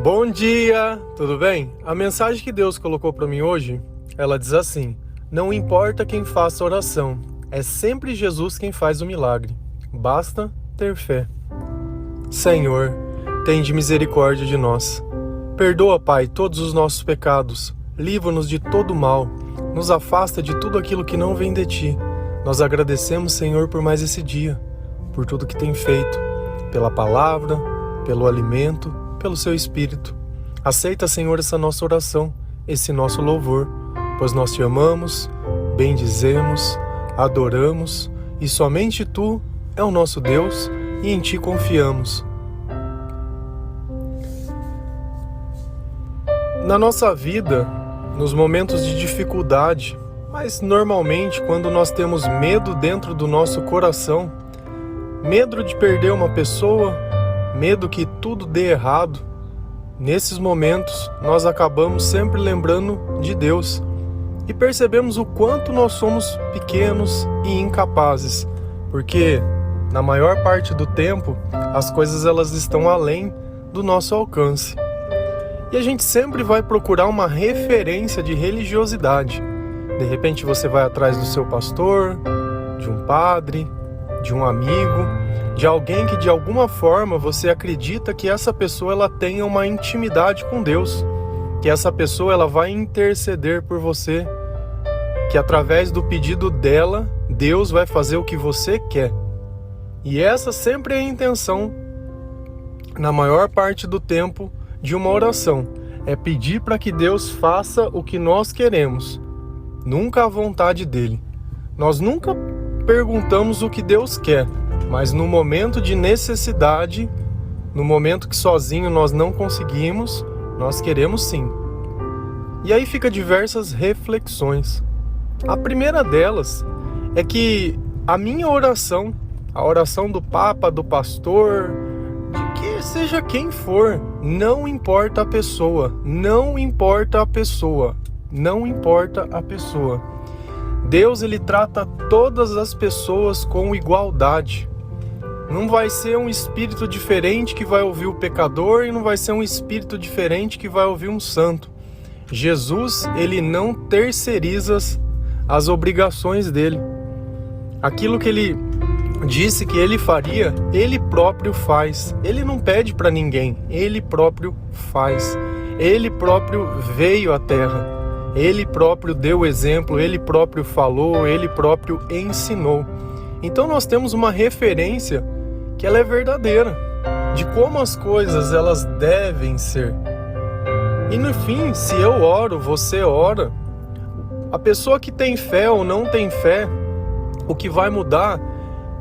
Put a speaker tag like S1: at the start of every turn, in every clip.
S1: Bom dia, tudo bem? A mensagem que Deus colocou para mim hoje, ela diz assim: não importa quem faça oração, é sempre Jesus quem faz o milagre. Basta ter fé. Senhor, tende misericórdia de nós. Perdoa, Pai, todos os nossos pecados. Livra-nos de todo mal. Nos afasta de tudo aquilo que não vem de Ti. Nós agradecemos, Senhor, por mais esse dia, por tudo que tem feito, pela palavra, pelo alimento, pelo Seu Espírito. Aceita, Senhor, essa nossa oração, esse nosso louvor, pois nós Te amamos, bendizemos, adoramos, e somente Tu é o nosso Deus e em Ti confiamos. Na nossa vida, nos momentos de dificuldade, mas normalmente quando nós temos medo dentro do nosso coração, medo de perder uma pessoa, medo que tudo dê errado, nesses momentos nós acabamos sempre lembrando de Deus e percebemos o quanto nós somos pequenos e incapazes, porque na maior parte do tempo as coisas elas estão além do nosso alcance. E a gente sempre vai procurar uma referência de religiosidade. De repente você vai atrás do seu pastor, de um padre, de um amigo, de alguém que de alguma forma você acredita que essa pessoa ela tenha uma intimidade com Deus, que essa pessoa ela vai interceder por você, que através do pedido dela, Deus vai fazer o que você quer. E essa sempre é a intenção, na maior parte do tempo, de uma oração. É pedir para que Deus faça o que nós queremos, nunca a vontade dele. Nós nunca perguntamos o que Deus quer, mas no momento de necessidade, no momento que sozinho nós não conseguimos, nós queremos sim. E aí fica diversas reflexões. A primeira delas é que a minha oração, a oração do Papa, do pastor, de que seja quem for, não importa a pessoa, não importa a pessoa, não importa a pessoa. Deus ele trata todas as pessoas com igualdade. Não vai ser um espírito diferente que vai ouvir o pecador e não vai ser um espírito diferente que vai ouvir um santo. Jesus, ele não terceiriza as obrigações dele. Aquilo que ele disse que ele faria, ele próprio faz. Ele não pede para ninguém, ele próprio faz. Ele próprio veio à terra. Ele próprio deu exemplo, ele próprio falou, ele próprio ensinou. Então nós temos uma referência que ela é verdadeira, de como as coisas elas devem ser. E no fim, se eu oro, você ora, a pessoa que tem fé ou não tem fé, o que vai mudar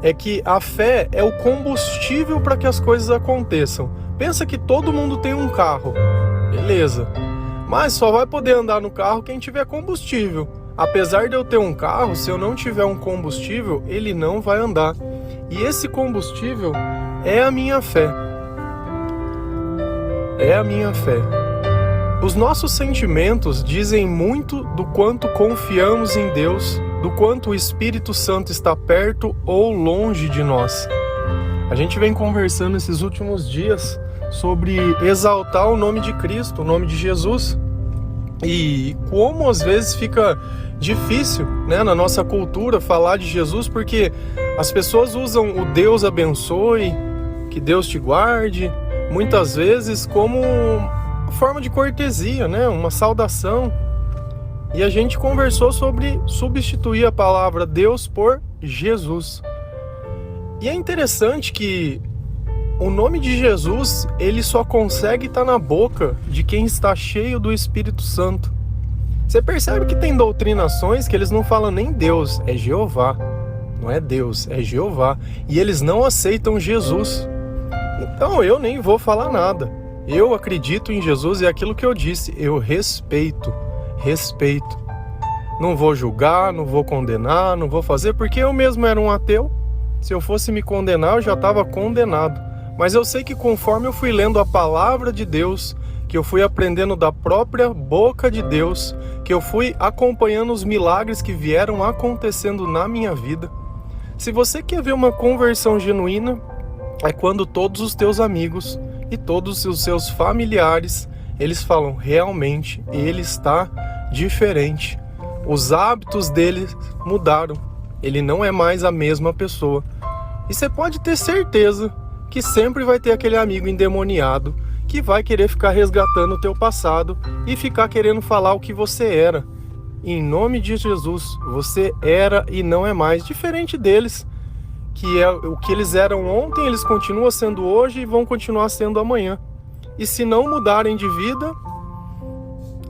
S1: é que a fé é o combustível para que as coisas aconteçam. Pensa que todo mundo tem um carro, beleza, mas só vai poder andar no carro quem tiver combustível. Apesar de eu ter um carro, se eu não tiver um combustível, ele não vai andar. E esse combustível é a minha fé. É a minha fé. Os nossos sentimentos dizem muito do quanto confiamos em Deus, do quanto o Espírito Santo está perto ou longe de nós. A gente vem conversando esses últimos dias sobre exaltar o nome de Cristo, o nome de Jesus. E como às vezes fica difícil, né, na nossa cultura falar de Jesus, porque as pessoas usam o Deus abençoe, que Deus te guarde, muitas vezes como forma de cortesia, né, uma saudação. E a gente conversou sobre substituir a palavra Deus por Jesus. E é interessante que o nome de Jesus, ele só consegue estar na boca de quem está cheio do Espírito Santo. Você percebe que tem doutrinações que eles não falam nem Deus, é Jeová. Não é Deus, é Jeová. E eles não aceitam Jesus. Então eu nem vou falar nada. Eu acredito em Jesus e é aquilo que eu disse, eu respeito. Não vou julgar, não vou condenar, não vou fazer, porque eu mesmo era um ateu. Se eu fosse me condenar, eu já estava condenado. Mas eu sei que conforme eu fui lendo a palavra de Deus, que eu fui aprendendo da própria boca de Deus, que eu fui acompanhando os milagres que vieram acontecendo na minha vida. Se você quer ver uma conversão genuína, é quando todos os teus amigos e todos os seus familiares, eles falam, realmente, ele está diferente. Os hábitos dele mudaram. Ele não é mais a mesma pessoa. E você pode ter certeza que sempre vai ter aquele amigo endemoniado que vai querer ficar resgatando o teu passado e ficar querendo falar o que você era. Em nome de Jesus, você era e não é mais diferente deles, que é o que eles eram ontem, eles continuam sendo hoje e vão continuar sendo amanhã. E se não mudarem de vida,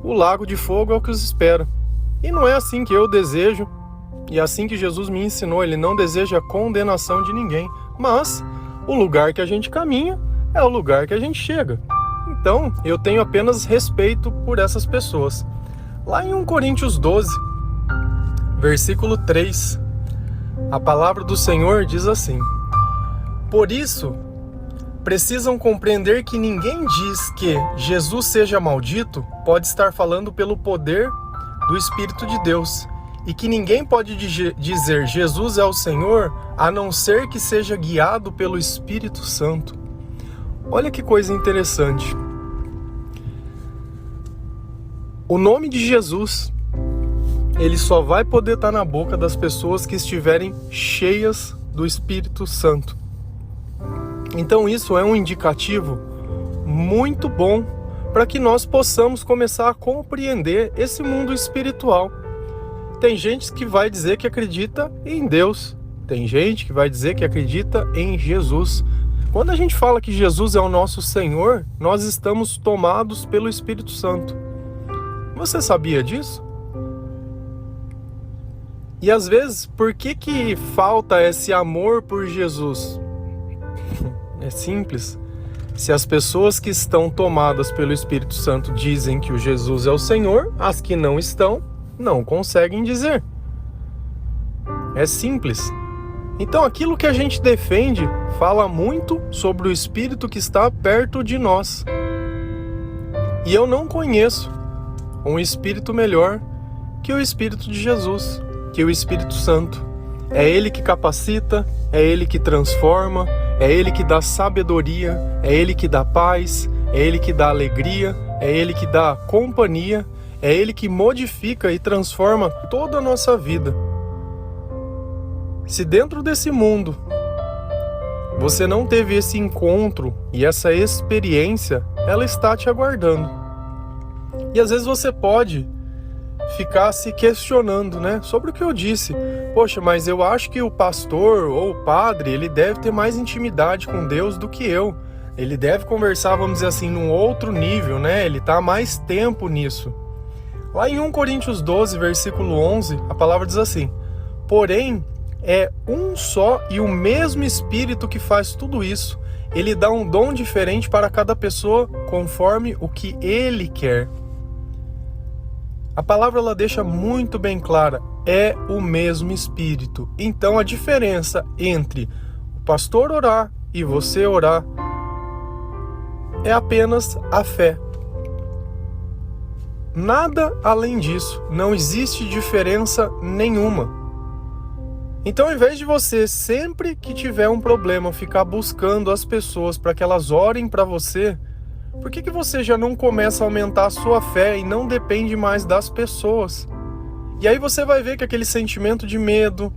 S1: o lago de fogo é o que os espera. E não é assim que eu desejo, e é assim que Jesus me ensinou. Ele não deseja a condenação de ninguém, mas o lugar que a gente caminha é o lugar que a gente chega. Então, eu tenho apenas respeito por essas pessoas. Lá em 1 Coríntios 12, versículo 3, a palavra do Senhor diz assim: por isso, precisam compreender que ninguém diz que Jesus seja maldito pode estar falando pelo poder do Espírito de Deus, e que ninguém pode dizer Jesus é o Senhor a não ser que seja guiado pelo Espírito Santo. Olha que coisa interessante. O nome de Jesus, ele só vai poder estar na boca das pessoas que estiverem cheias do Espírito Santo. Então isso é um indicativo muito bom para que nós possamos começar a compreender esse mundo espiritual. Tem gente que vai dizer que acredita em Deus, tem gente que vai dizer que acredita em Jesus. Quando a gente fala que Jesus é o nosso Senhor, nós estamos tomados pelo Espírito Santo. Você sabia disso? E às vezes, por que falta esse amor por Jesus? É simples. Se as pessoas que estão tomadas pelo Espírito Santo dizem que o Jesus é o Senhor, as que não estão, não conseguem dizer. É simples. Então aquilo que a gente defende fala muito sobre o Espírito que está perto de nós. E eu não conheço um Espírito melhor que o Espírito de Jesus, que o Espírito Santo. É Ele que capacita, é Ele que transforma, é Ele que dá sabedoria, é Ele que dá paz, é Ele que dá alegria, é Ele que dá companhia, é Ele que modifica e transforma toda a nossa vida. Se dentro desse mundo você não teve esse encontro e essa experiência, ela está te aguardando. E às vezes você pode ficar se questionando, né, sobre o que eu disse. Poxa, mas eu acho que o pastor ou o padre, ele deve ter mais intimidade com Deus do que eu. Ele deve conversar, vamos dizer assim, num outro nível, né? Ele está há mais tempo nisso. Lá em 1 Coríntios 12, versículo 11, a palavra diz assim: porém, é um só e o mesmo Espírito que faz tudo isso. Ele dá um dom diferente para cada pessoa, conforme o que Ele quer. A palavra ela deixa muito bem clara, é o mesmo Espírito. Então a diferença entre o pastor orar e você orar é apenas a fé. Nada além disso, não existe diferença nenhuma. Então, ao invés de você, sempre que tiver um problema, ficar buscando as pessoas para que elas orem para você, por que você já não começa a aumentar a sua fé e não depende mais das pessoas? E aí você vai ver que aquele sentimento de medo,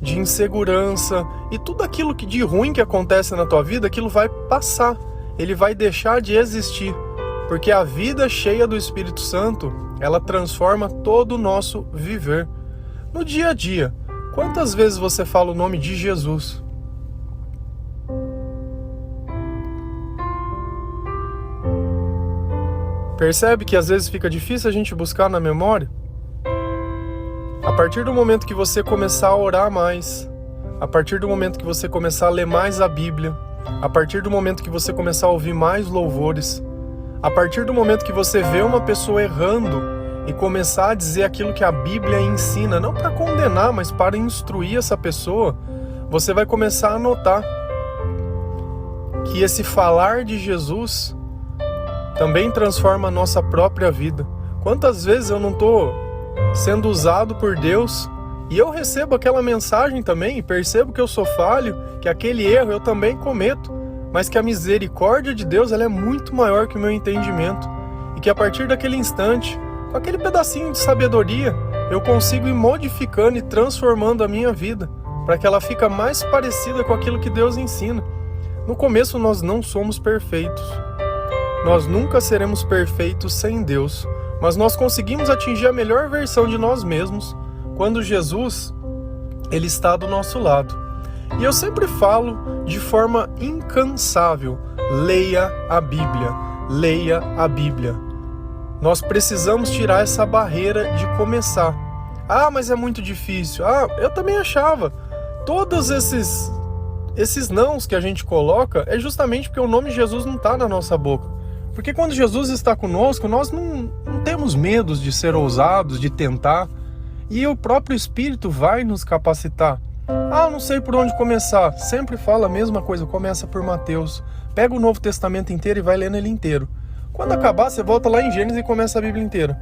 S1: de insegurança e tudo aquilo que de ruim que acontece na tua vida, aquilo vai passar. Ele vai deixar de existir. Porque a vida cheia do Espírito Santo, ela transforma todo o nosso viver. No dia a dia, quantas vezes você fala o nome de Jesus? Percebe que às vezes fica difícil a gente buscar na memória? A partir do momento que você começar a orar mais, a partir do momento que você começar a ler mais a Bíblia, a partir do momento que você começar a ouvir mais louvores, a partir do momento que você vê uma pessoa errando e começar a dizer aquilo que a Bíblia ensina, não para condenar, mas para instruir essa pessoa, você vai começar a notar que esse falar de Jesus também transforma a nossa própria vida. Quantas vezes eu não estou sendo usado por Deus e eu recebo aquela mensagem também e percebo que eu sou falho, que aquele erro eu também cometo, mas que a misericórdia de Deus ela é muito maior que o meu entendimento, e que a partir daquele instante, com aquele pedacinho de sabedoria, eu consigo ir modificando e transformando a minha vida, para que ela fique mais parecida com aquilo que Deus ensina. No começo nós não somos perfeitos, nós nunca seremos perfeitos sem Deus, mas nós conseguimos atingir a melhor versão de nós mesmos quando Jesus ele está do nosso lado. E eu sempre falo de forma incansável, leia a Bíblia, leia a Bíblia. Nós precisamos tirar essa barreira de começar. Ah, mas é muito difícil. Ah, eu também achava. Todos esses nãos que a gente coloca é justamente porque o nome de Jesus não está na nossa boca. Porque quando Jesus está conosco, nós não temos medos de ser ousados, de tentar. E o próprio Espírito vai nos capacitar. Ah, não sei por onde começar. Sempre fala a mesma coisa, começa por Mateus. Pega o Novo Testamento inteiro e vai lendo ele inteiro. Quando acabar, você volta lá em Gênesis e começa a Bíblia inteira.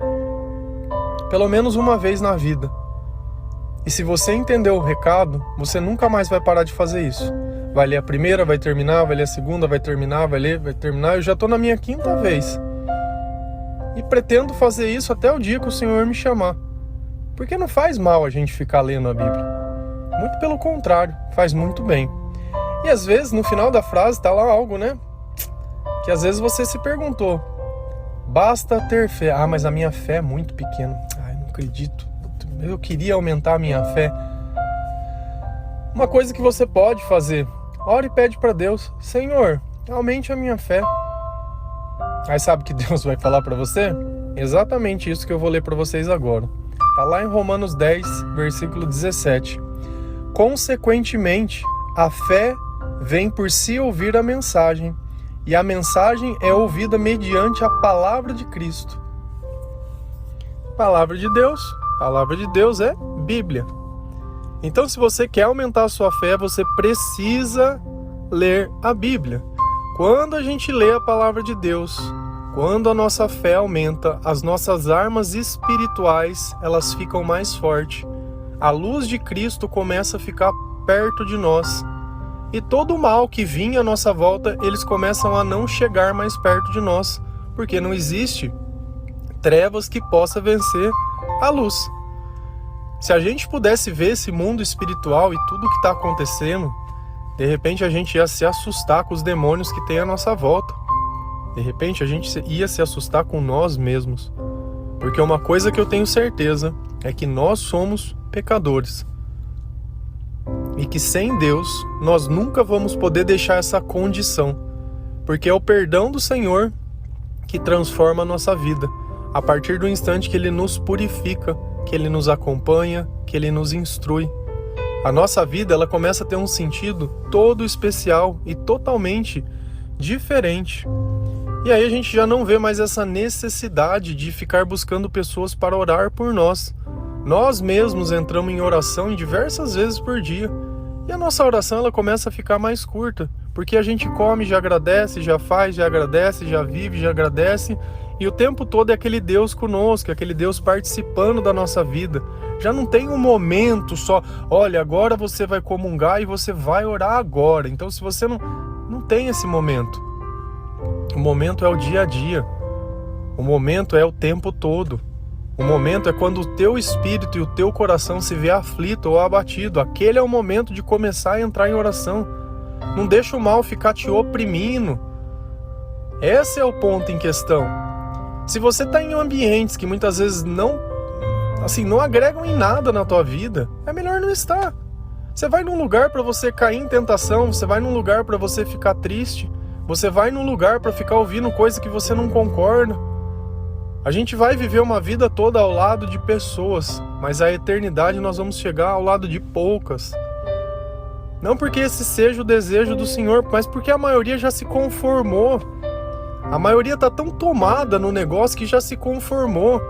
S1: Pelo menos uma vez na vida. E se você entendeu o recado, você nunca mais vai parar de fazer isso. Vai ler a primeira, vai terminar, vai ler a segunda, vai terminar, vai ler, vai terminar. Eu já estou na minha 5ª vez. E pretendo fazer isso até o dia que o Senhor me chamar. Porque não faz mal a gente ficar lendo a Bíblia. Muito pelo contrário, faz muito bem. E às vezes, no final da frase, está lá algo, né? Que às vezes você se perguntou. Basta ter fé. Ah, mas a minha fé é muito pequena. Ai, não acredito. Eu queria aumentar a minha fé. Uma coisa que você pode fazer. Ora e pede para Deus. Senhor, aumente a minha fé. Aí sabe o que Deus vai falar para você? Exatamente isso que eu vou ler para vocês agora. Está lá em Romanos 10, versículo 17. Consequentemente, a fé vem por se ouvir a mensagem, e a mensagem é ouvida mediante a palavra de Cristo. Palavra de Deus é Bíblia. Então, se você quer aumentar a sua fé, você precisa ler a Bíblia. Quando a gente lê a palavra de Deus, quando a nossa fé aumenta, as nossas armas espirituais, elas ficam mais fortes. A luz de Cristo começa a ficar perto de nós. E todo o mal que vinha à nossa volta, eles começam a não chegar mais perto de nós. Porque não existe trevas que possa vencer a luz. Se a gente pudesse ver esse mundo espiritual e tudo que está acontecendo, de repente a gente ia se assustar com os demônios que tem à nossa volta. De repente a gente ia se assustar com nós mesmos. Porque uma coisa que eu tenho certeza é que nós somos pecadores. E que sem Deus nós nunca vamos poder deixar essa condição. Porque é o perdão do Senhor que transforma a nossa vida. A partir do instante que Ele nos purifica, que Ele nos acompanha, que Ele nos instrui. A nossa vida ela começa a ter um sentido todo especial e totalmente diferente. E aí a gente já não vê mais essa necessidade de ficar buscando pessoas para orar por nós. Nós mesmos entramos em oração diversas vezes por dia. E a nossa oração ela começa a ficar mais curta. Porque a gente come, já agradece, já faz, já agradece, já vive, já agradece. E o tempo todo é aquele Deus conosco, aquele Deus participando da nossa vida. Já não tem um momento só, olha, agora você vai comungar e você vai orar agora. Então se você não tem esse momento. O momento é o dia a dia. O momento é o tempo todo. O momento é quando o teu espírito e o teu coração se vê aflito ou abatido. Aquele é o momento de começar a entrar em oração. Não deixa o mal ficar te oprimindo. Esse é o ponto em questão. Se você está em ambientes que muitas vezes não agregam em nada na tua vida, é melhor não estar. Você vai num lugar para você cair em tentação, você vai num lugar para você ficar triste, você vai num lugar para ficar ouvindo coisa que você não concorda. A gente vai viver uma vida toda ao lado de pessoas, mas a eternidade nós vamos chegar ao lado de poucas. Não porque esse seja o desejo do Senhor, mas porque a maioria já se conformou. A maioria está tão tomada no negócio que já se conformou.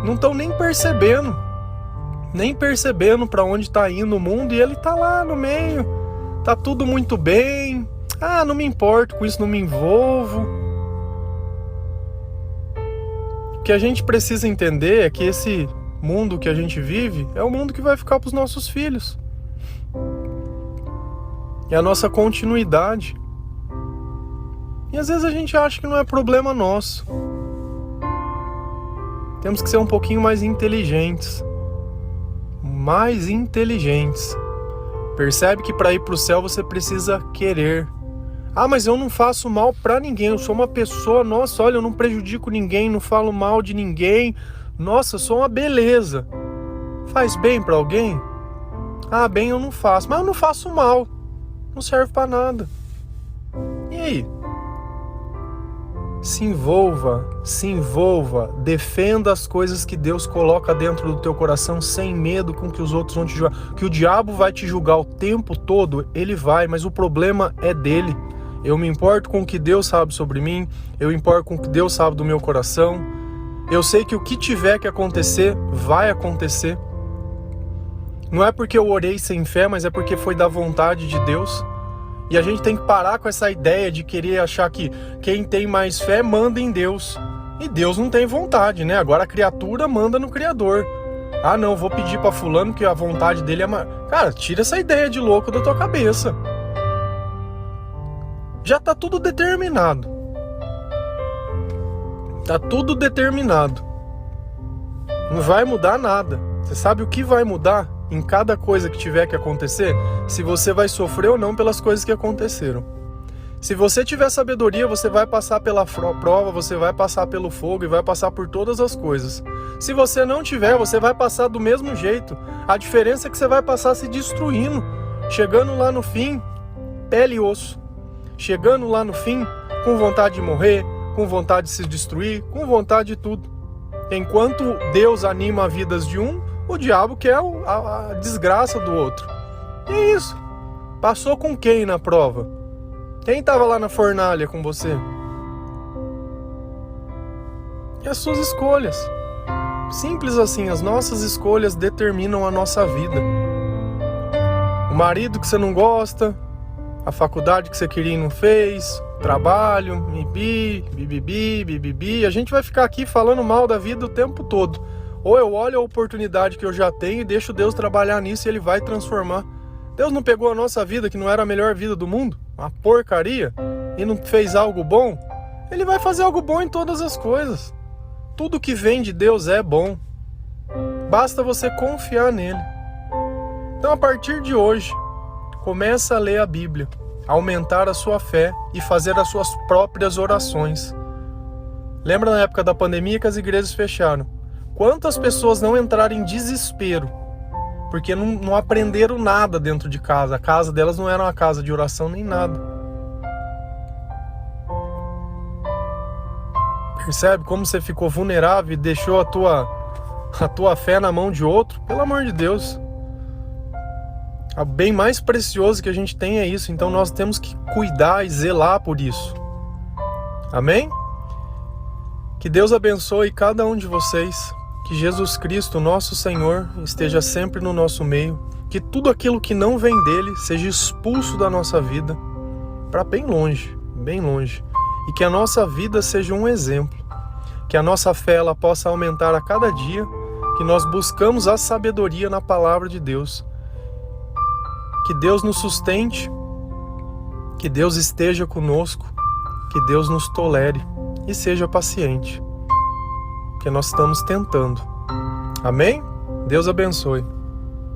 S1: Não estão nem percebendo para onde está indo o mundo, e ele está lá no meio. Tá tudo muito bem. Ah, não me importo com isso, não me envolvo. O que a gente precisa entender é que esse mundo que a gente vive é o mundo que vai ficar para os nossos filhos. É a nossa continuidade. E às vezes a gente acha que não é problema nosso. Temos que ser um pouquinho mais inteligentes. Mais inteligentes. Percebe que para ir para o céu você precisa querer. Ah, mas eu não faço mal para ninguém. Eu sou uma pessoa, nossa, olha, eu não prejudico ninguém, não falo mal de ninguém. Nossa, eu sou uma beleza. Faz bem para alguém? Ah, bem eu não faço. Mas eu não faço mal. Não serve para nada. E aí? Se envolva, defenda as coisas que Deus coloca dentro do teu coração sem medo com que os outros vão te julgar. Que o diabo vai te julgar o tempo todo, ele vai, mas o problema é dele. Eu me importo com o que Deus sabe sobre mim, eu me importo com o que Deus sabe do meu coração. Eu sei que o que tiver que acontecer, vai acontecer. Não é porque eu orei sem fé, mas é porque foi da vontade de Deus. E a gente tem que parar com essa ideia de querer achar que quem tem mais fé manda em Deus. E Deus não tem vontade, né? Agora a criatura manda no Criador. Ah, não, vou pedir pra fulano que a vontade dele é maior. Cara, tira essa ideia de louco da tua cabeça. Já tá tudo determinado. Tá tudo determinado. Não vai mudar nada. Você sabe o que vai mudar em cada coisa que tiver que acontecer? Se você vai sofrer ou não pelas coisas que aconteceram. Se você tiver sabedoria, você vai passar pela prova, você vai passar pelo fogo e vai passar por todas as coisas. Se você não tiver, você vai passar do mesmo jeito. A diferença é que você vai passar se destruindo. Chegando lá no fim, pele e osso. Chegando lá no fim, com vontade de morrer, com vontade de se destruir, com vontade de tudo. Enquanto Deus anima as vidas de um, o diabo quer a desgraça do outro. E é isso. Passou com quem na prova? Quem estava lá na fornalha com você? E as suas escolhas. Simples assim, as nossas escolhas determinam a nossa vida. O marido que você não gosta, a faculdade que você queria e não fez, trabalho, bibibi, a gente vai ficar aqui falando mal da vida o tempo todo. Ou eu olho a oportunidade que eu já tenho e deixo Deus trabalhar nisso e Ele vai transformar. Deus não pegou a nossa vida, que não era a melhor vida do mundo, uma porcaria, e não fez algo bom? Ele vai fazer algo bom em todas as coisas. Tudo que vem de Deus é bom. Basta você confiar nele. Então, a partir de hoje, começa a ler a Bíblia, aumentar a sua fé e fazer as suas próprias orações. Lembra na época da pandemia que as igrejas fecharam? Quantas pessoas não entraram em desespero porque não aprenderam nada dentro de casa? A casa delas não era uma casa de oração nem nada. Percebe como você ficou vulnerável e deixou a tua fé na mão de outro? Pelo amor de Deus. O bem mais precioso que a gente tem é isso. Então nós temos que cuidar e zelar por isso. Amém? Que Deus abençoe cada um de vocês. Que Jesus Cristo, nosso Senhor, esteja sempre no nosso meio. Que tudo aquilo que não vem dele seja expulso da nossa vida para bem longe, bem longe. E que a nossa vida seja um exemplo. Que a nossa fé ela possa aumentar a cada dia. Que nós buscamos a sabedoria na palavra de Deus. Que Deus nos sustente. Que Deus esteja conosco. Que Deus nos tolere e seja paciente. Que nós estamos tentando. Amém? Deus abençoe.